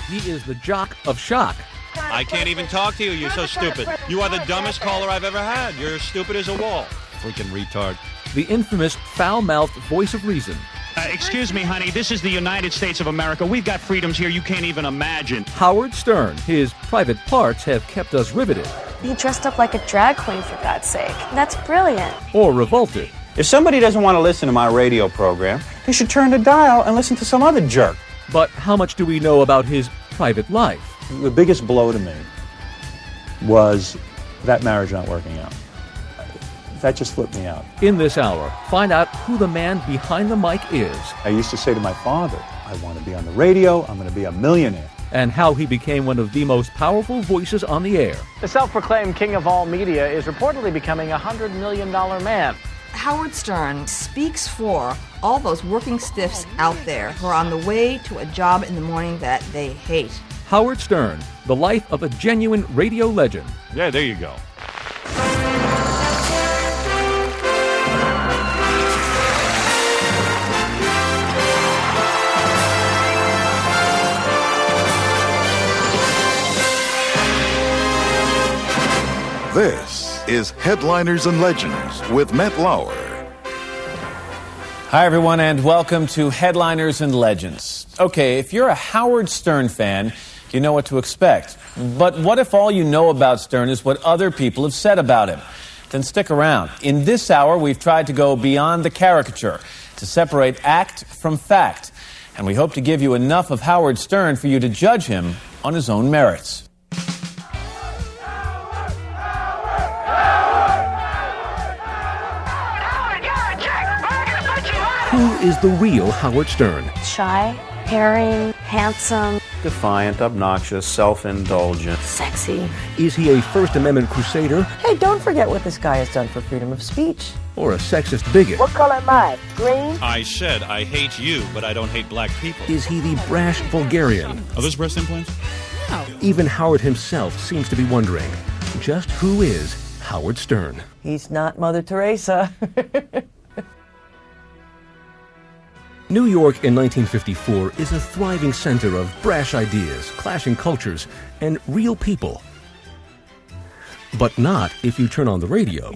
He is the jock of shock. I can't even talk to you. You're so stupid. You are the dumbest caller I've ever had. You're as stupid as a wall. Freaking retard. The infamous foul-mouthed voice of reason. Excuse me, honey. This is the United States of America. We've got freedoms here you can't even imagine. Howard Stern. His private parts have kept us riveted. He dressed up like a drag queen, for God's sake. That's brilliant. Or revolted. If somebody doesn't want to listen to my radio program, they should turn the dial and listen to some other jerk. But how much do we know about his private life? The biggest blow to me was that marriage not working out. That just flipped me out. In this hour, find out who the man behind the mic is. I used to say to my father, I want to be on the radio, I'm going to be a millionaire. And how he became one of the most powerful voices on the air. The self-proclaimed king of all media is reportedly becoming a $100 million man. Howard Stern speaks for all those working stiffs out there who are on the way to a job in the morning that they hate. Howard Stern, the life of a genuine radio legend. Yeah, there you go. This is Headliners and Legends with Matt Lauer. Hi, everyone, and welcome to Headliners and Legends. Okay, if you're a Howard Stern fan, you know what to expect. But what if all you know about Stern is what other people have said about him? Then stick around. In this hour, we've tried to go beyond the caricature to separate act from fact. And we hope to give you enough of Howard Stern for you to judge him on his own merits. Who is the real Howard Stern? Shy, caring, handsome, Defiant, obnoxious, self-indulgent. sexy. Is he a First Amendment crusader Hey, don't forget what this guy has done for freedom of speech. or a sexist bigot? What color am I? Green? I said I hate you, but I don't hate black people. Is he the brash vulgarian? Are those breast implants? Even Howard himself seems to be wondering, just who is Howard Stern? He's not Mother Teresa. New York in 1954 is a thriving center of brash ideas, clashing cultures, and real people. But not if you turn on the radio,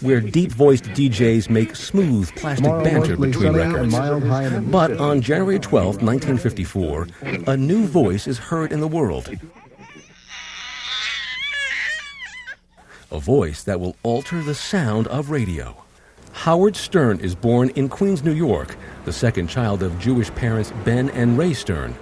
where deep-voiced DJs make smooth plastic banter between records. But on January 12, 1954, a new voice is heard in the world. A voice that will alter the sound of radio. Howard Stern is born in Queens, New York, the second child of Jewish parents Ben and Ray Stern.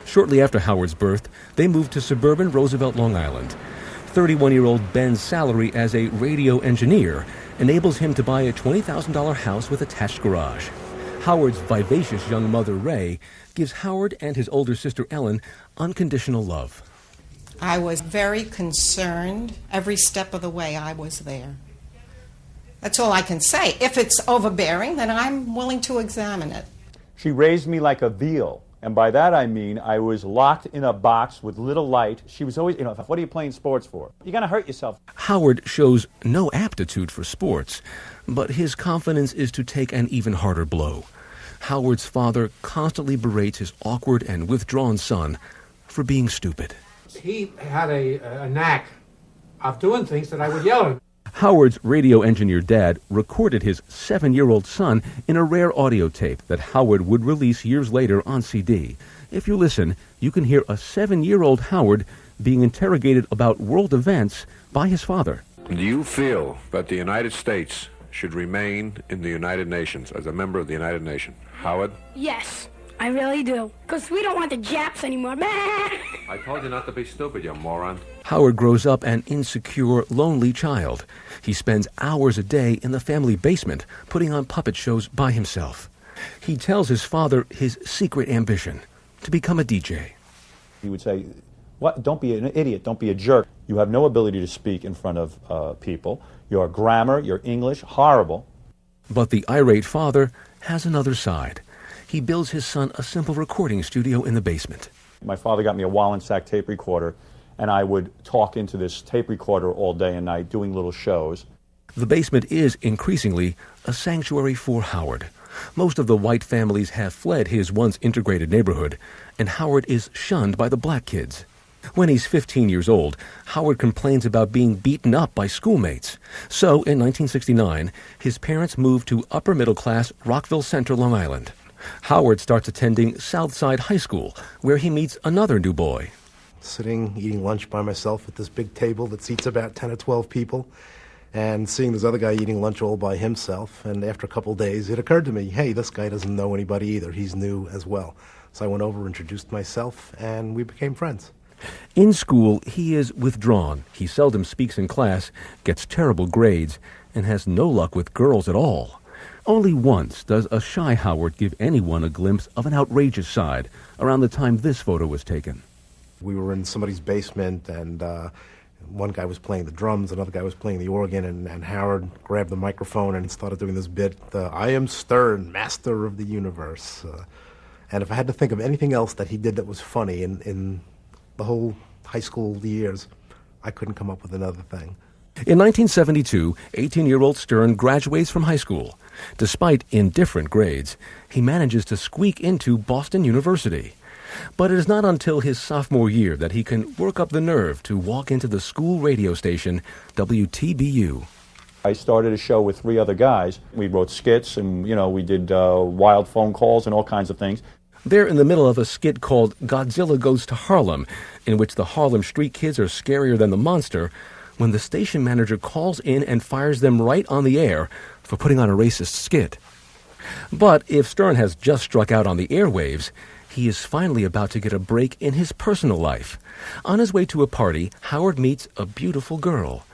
Shortly after Howard's birth, they moved to suburban Roosevelt, Long Island. 31-year-old Ben's salary as a radio engineer enables him to buy a $20,000 house with attached garage. Howard's vivacious young mother, Ray, gives Howard and his older sister, Ellen, unconditional love. I was very concerned every step of the way I was there. That's all I can say. If it's overbearing, then I'm willing to examine it. She raised me like a veal. And by that I mean I was locked in a box with little light. She was always, what are you playing sports for? You're going to hurt yourself. Howard shows no aptitude for sports, but his confidence is to take an even harder blow. Howard's father constantly berates his awkward and withdrawn son for being stupid. He had a knack of doing things that I would yell at him. Howard's radio engineer dad recorded his 7-year-old son in a rare audio tape that Howard would release years later on CD. If you listen, you can hear a 7-year-old Howard being interrogated about world events by his father. Do you feel that the United States should remain in the United Nations as a member of the United Nations? Howard? Yes, I really do. Because we don't want the Japs anymore. I told you not to be stupid, you moron. Howard grows up an insecure, lonely child. He spends hours a day in the family basement putting on puppet shows by himself. He tells his father his secret ambition, to become a DJ. He would say, "What? Don't be an idiot. Don't be a jerk. You have no ability to speak in front of people. Your grammar, your English, horrible." But the irate father has another side. He builds his son a simple recording studio in the basement. My father got me a Wallensack tape recorder, and I would talk into this tape recorder all day and night doing little shows. The basement is increasingly a sanctuary for Howard, Most of the white families have fled his once integrated neighborhood, and Howard is shunned by the black kids. When he's 15 years old, Howard complains about being beaten up by schoolmates. So, in 1969, his parents moved to upper-middle-class Rockville Center, Long Island. Howard starts attending Southside High School, where he meets another new boy. Sitting, eating lunch by myself at this big table that seats about 10 or 12 people, and seeing this other guy eating lunch all by himself. And after a couple of days, it occurred to me, hey, this guy doesn't know anybody either. He's new as well. So I went over, introduced myself, and we became friends. In school, he is withdrawn. He seldom speaks in class, gets terrible grades, and has no luck with girls at all. Only once does a shy Howard give anyone a glimpse of an outrageous side, around the time this photo was taken. We were in somebody's basement, and one guy was playing the drums, another guy was playing the organ, and Howard grabbed the microphone and started doing this bit, I am Stern, master of the universe. And if I had to think of anything else that he did that was funny in the whole high school years, I couldn't come up with another thing. In 1972, 18-year-old Stern graduates from high school. Despite indifferent grades, he manages to squeak into Boston University. But it is not until his sophomore year that he can work up the nerve to walk into the school radio station, WTBU. I started a show with 3 other guys. We wrote skits and, we did wild phone calls and all kinds of things. They're in the middle of a skit called Godzilla Goes to Harlem, in which the Harlem street kids are scarier than the monster, when the station manager calls in and fires them right on the air for putting on a racist skit. But if Stern has just struck out on the airwaves, he is finally about to get a break in his personal life. On his way to a party, Howard meets a beautiful girl.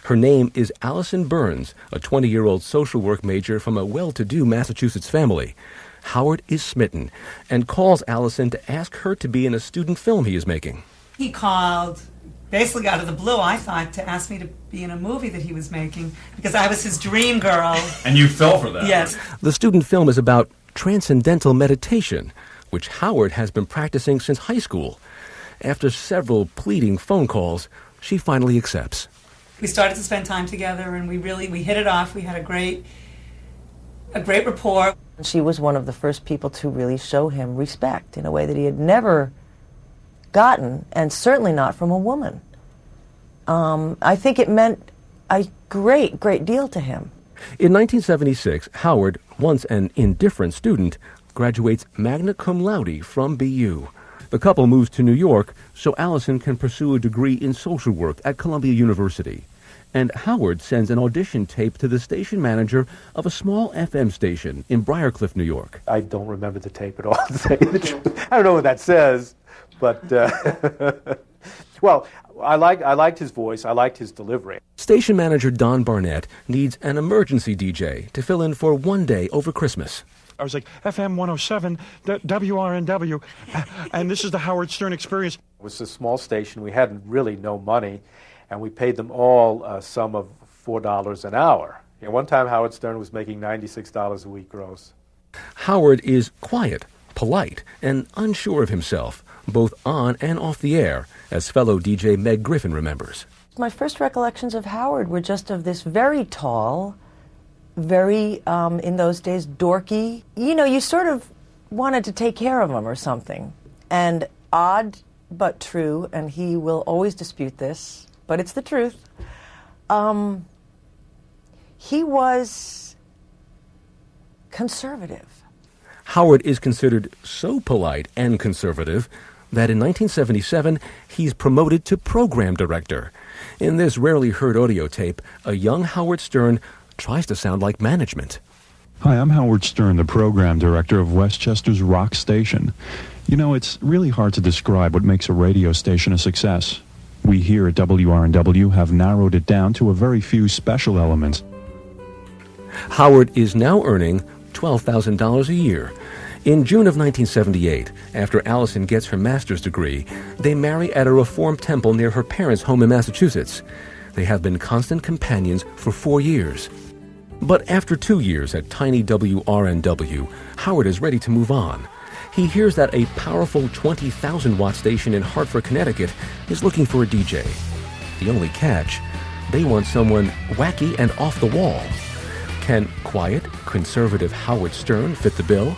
Her name is Allison Burns, a 20-year-old social work major from a well-to-do Massachusetts family. Howard is smitten and calls Allison to ask her to be in a student film he is making. He called, basically out of the blue, I thought, to ask me to be in a movie that he was making because I was his dream girl. And you fell for that? Yes. The student film is about transcendental meditation, which Howard has been practicing since high school. After several pleading phone calls, she finally accepts. We started to spend time together, and we hit it off. We had a great rapport. She was one of the first people to really show him respect in a way that he had never gotten, and certainly not from a woman. I think it meant a great, great deal to him. In 1976, Howard, once an indifferent student, graduates magna cum laude from BU. The couple moves to New York so Allison can pursue a degree in social work at Columbia University. And Howard sends an audition tape to the station manager of a small FM station in Briarcliff, New York. I don't remember the tape at all, to tell you the truth. I don't know what that says, but, well, I liked his voice. I liked his delivery. Station manager Don Barnett needs an emergency DJ to fill in for one day over Christmas. I was like, FM 107, WRNW, and this is the Howard Stern Experience. It was a small station. We had really no money, and we paid them all a sum of $4 an hour. One time Howard Stern was making $96 a week gross. Howard is quiet, polite, and unsure of himself, both on and off the air, as fellow DJ Meg Griffin remembers. My first recollections of Howard were just of this very tall, very, in those days, dorky. You sort of wanted to take care of him or something. And odd but true, and he will always dispute this, but it's the truth. He was conservative. Howard is considered so polite and conservative that in 1977, he's promoted to program director. In this rarely heard audio tape, a young Howard Stern tries to sound like management. Hi, I'm Howard Stern, the program director of Westchester's Rock Station. It's really hard to describe what makes a radio station a success. We here at WRNW have narrowed it down to a very few special elements. Howard is now earning $12,000 a year. In June of 1978, after Allison gets her master's degree, they marry at a Reformed temple near her parents' home in Massachusetts. They have been constant companions for 4 years. But after 2 years at tiny WRNW, Howard is ready to move on. He hears that a powerful 20,000-watt station in Hartford, Connecticut is looking for a DJ. The only catch, they want someone wacky and off the wall. Can quiet, conservative Howard Stern fit the bill?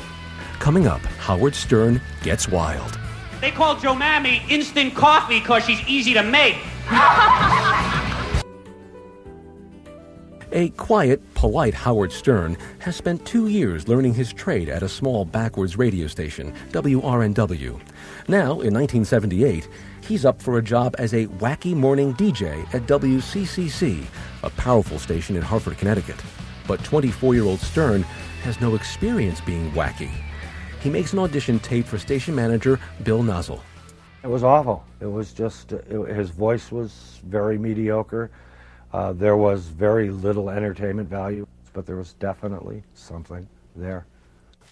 Coming up, Howard Stern gets wild. They call Joe Mammy instant coffee because she's easy to make. A quiet, polite Howard Stern has spent 2 years learning his trade at a small backwards radio station, WRNW. Now, in 1978, he's up for a job as a wacky morning DJ at WCCC, a powerful station in Hartford, Connecticut. But 24-year-old Stern has no experience being wacky. He makes an audition tape for station manager Bill Nozzle. It was awful. It was just, his voice was very mediocre. There was very little entertainment value, but there was definitely something there.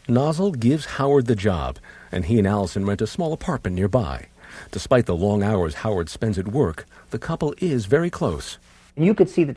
Nozzle gives Howard the job, and he and Allison rent a small apartment nearby. Despite the long hours Howard spends at work, the couple is very close. You could see the